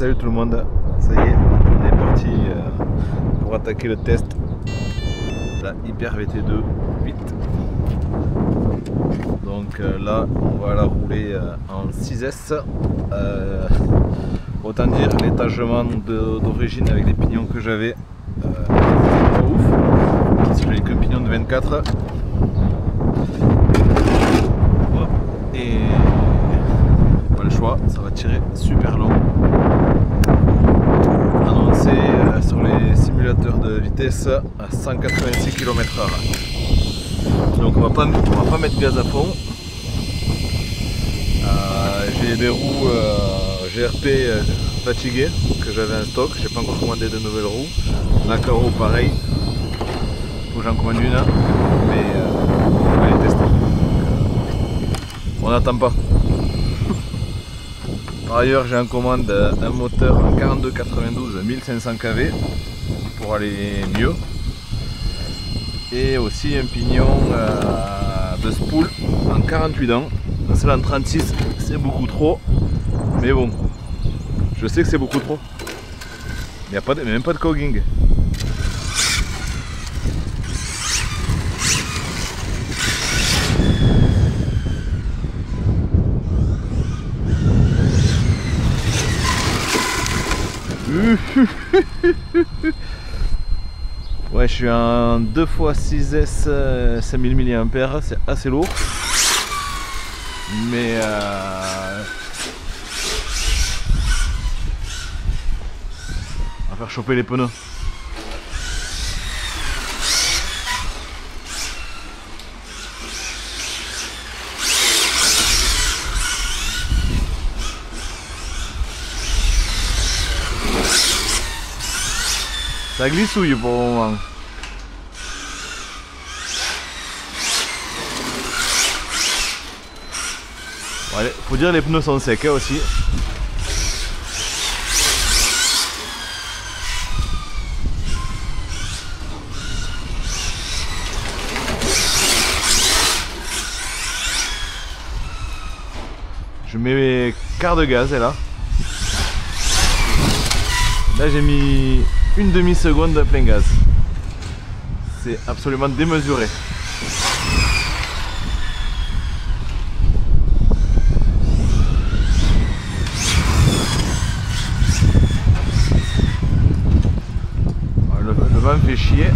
Salut tout le monde, ça y est, on est parti pour attaquer le test la Hyper VT2 8. Donc là on va la rouler en 6S. Autant dire l'étagement d'origine avec les pignons que j'avais, pas ouf, parce que j'avais qu'un pignon de 24. Et pas le choix, ça va tirer super long. Annoncé sur les simulateurs de vitesse à 186 km/h. Donc on va pas mettre gaz à fond. J'ai des roues GRP fatiguées que j'avais en stock. J'ai pas encore commandé de nouvelles roues. La carreau pareil. Faut que j'en commande une, mais on va les tester. On n'attend pas. Par ailleurs, j'ai en commande un moteur en 4292 1500 kV pour aller mieux, et aussi un pignon de spool en 48 dents. Celle en 36, c'est beaucoup trop, mais bon, je sais que c'est beaucoup trop. Il n'y a même pas de cogging. Ouais, je suis en 2x6S 5000 mAh, c'est assez lourd, mais on va faire choper les pneus. Ça glissouille pour le moment. Bon, allez, faut dire les pneus sont secs aussi. Je mets mes quarts de gaz là. Là j'ai mis une demi-seconde de plein gaz. C'est absolument démesuré. Le vent fait chier.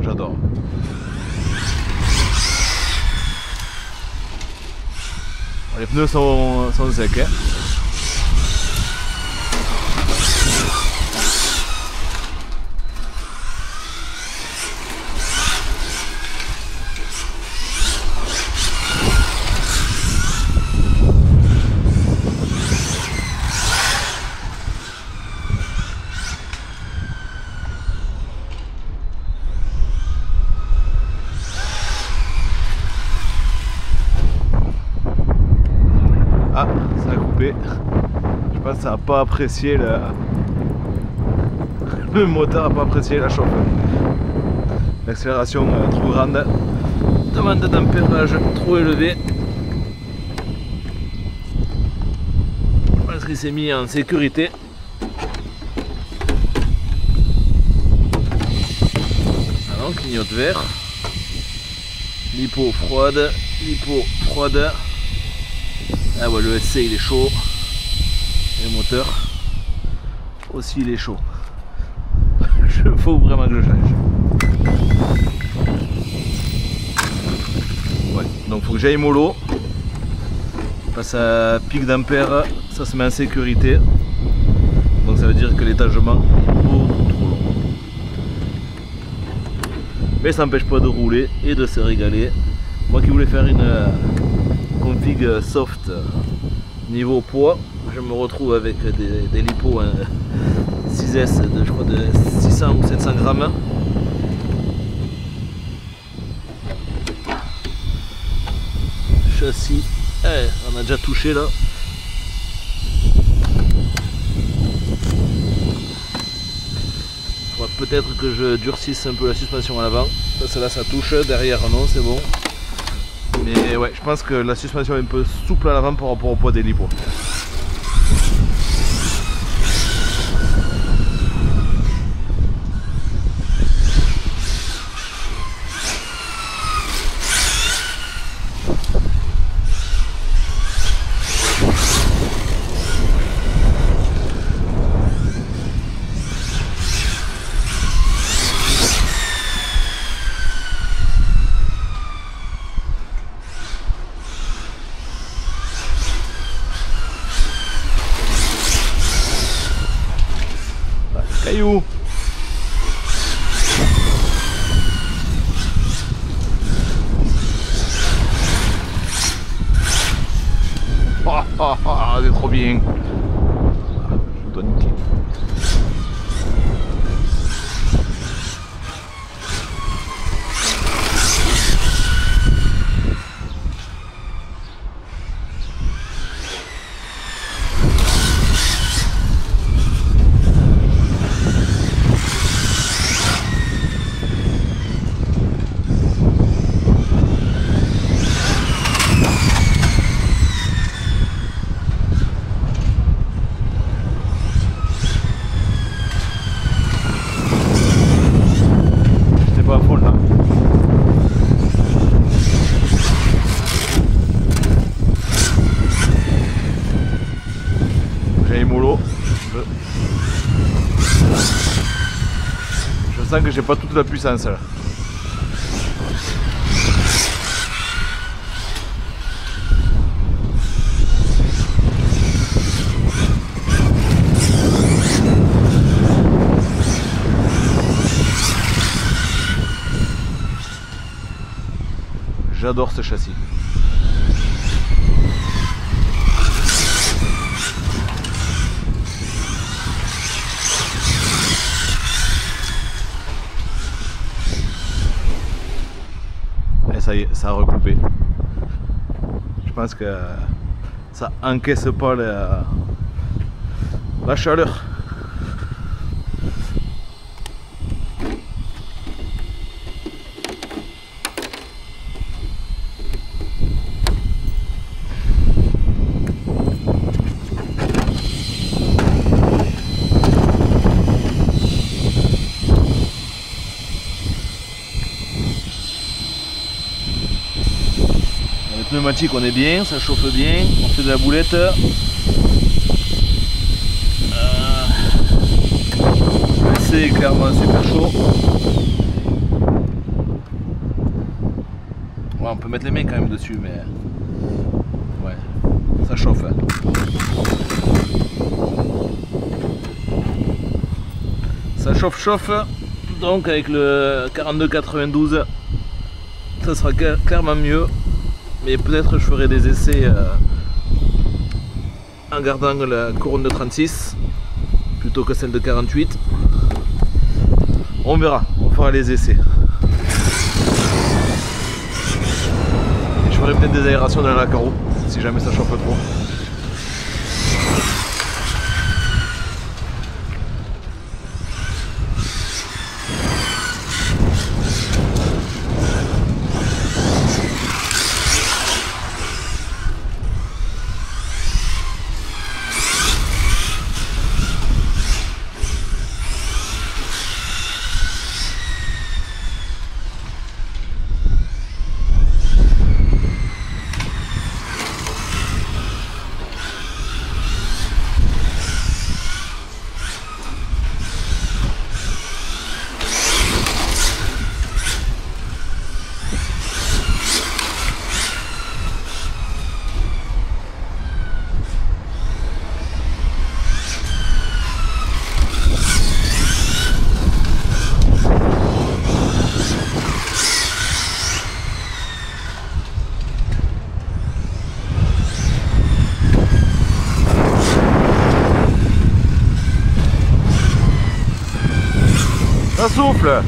J'adore. Les pneus sont secs. Hein. Ah, ça a coupé. Je pense que ça n'a pas apprécié le moteur n'a pas apprécié la chauffe. L'accélération trop grande. Demande d'ampérage trop élevé. Je pense qu'il s'est mis en sécurité. Alors, clignote vert. L'hypo froide. L'hypo froide. Ah ouais, le SC il est chaud, et le moteur aussi il est chaud. Il faut vraiment que je change. Ouais, donc faut que j'aille mollo. Je passe à pic d'ampère, ça se met en sécurité. Donc ça veut dire que l'étagement est beaucoup trop long. Mais ça n'empêche pas de rouler et de se régaler. Moi qui voulais faire une config soft niveau poids, je me retrouve avec des lipos 6S de, je crois, de 600 ou 700 grammes. Châssis, on a déjà touché là. Faudra peut-être que je durcisse un peu la suspension à l'avant. Ça, là ça touche, derrière non, c'est bon. Mais ouais, je pense que la suspension est un peu souple à l'avant par rapport au poids des lipos. Caillou. C'est trop bien. Je dois niquer. Je sens que j'ai pas toute la puissance là. J'adore ce châssis. Et ça y est, ça a recoupé. Je pense que ça encaisse pas la chaleur. Pneumatique, on est bien, ça chauffe bien, on fait de la boulette. C'est clairement super chaud. Ouais, on peut mettre les mains quand même dessus, mais ouais, ça chauffe. Ça chauffe. Donc avec le 42-92, ça sera clairement mieux. Mais peut-être je ferai des essais en gardant la couronne de 36 plutôt que celle de 48. On verra, on fera les essais. Et je ferai peut-être des aérations dans la carreau si jamais ça chauffe trop. souffle.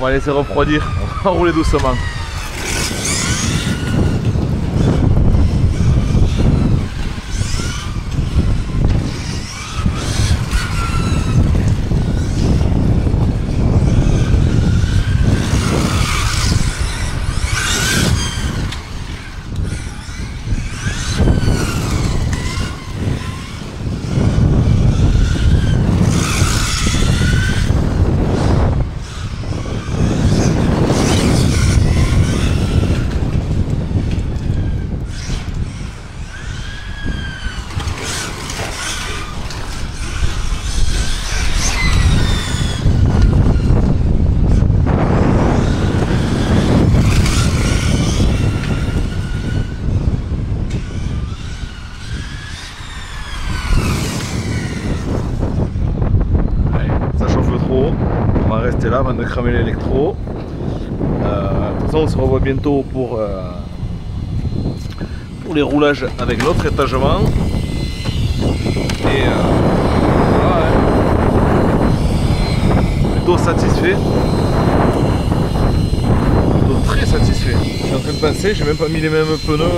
On va laisser refroidir, on va rouler doucement. On va rester là avant de cramer l'électro. De toute façon, on se revoit bientôt pour les roulages avec l'autre étagement. Et voilà, hein. Plutôt satisfait. Plutôt très satisfait. Je suis en train de passer, j'ai même pas mis les mêmes pneus.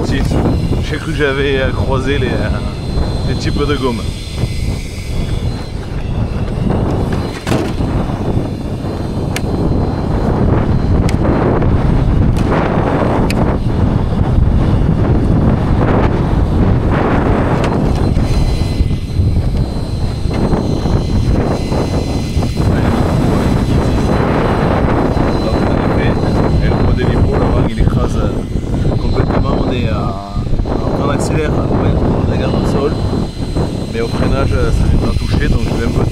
Si, j'ai cru que j'avais croisé les types de gomme. On accélère, ouais, on la garde au sol, mais au freinage ça vient de la toucher, donc je vais mettre le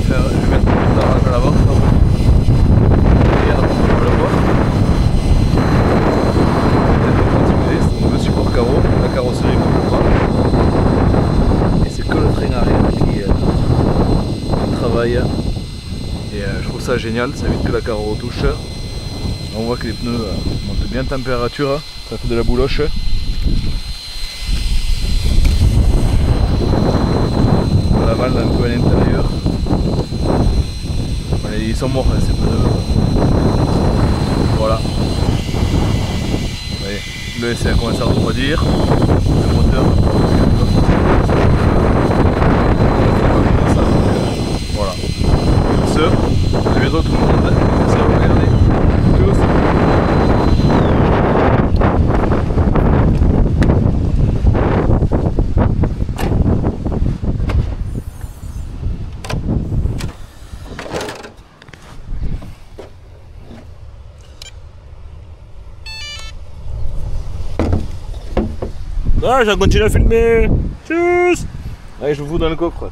virage à l'avant. Regarde, on peut le voir. Donc le support carreau, la carrosserie qu'on peut voir. Et c'est que le train arrière qui travaille. Et je trouve ça génial, ça évite que la carreau touche. On voit que les pneus montent bien en température, ça fait de la bouloche. La balle un peu à l'intérieur. Ils sont morts ces pneus. Voilà. Vous voyez, le essai a commencé à refroidir. Le moteur. Voilà. À bientôt tout le monde. Merci d'avoir regardé. Tous. Ah, j'ai continué à filmer. Tchuss. Allez, je vous dans le coffre.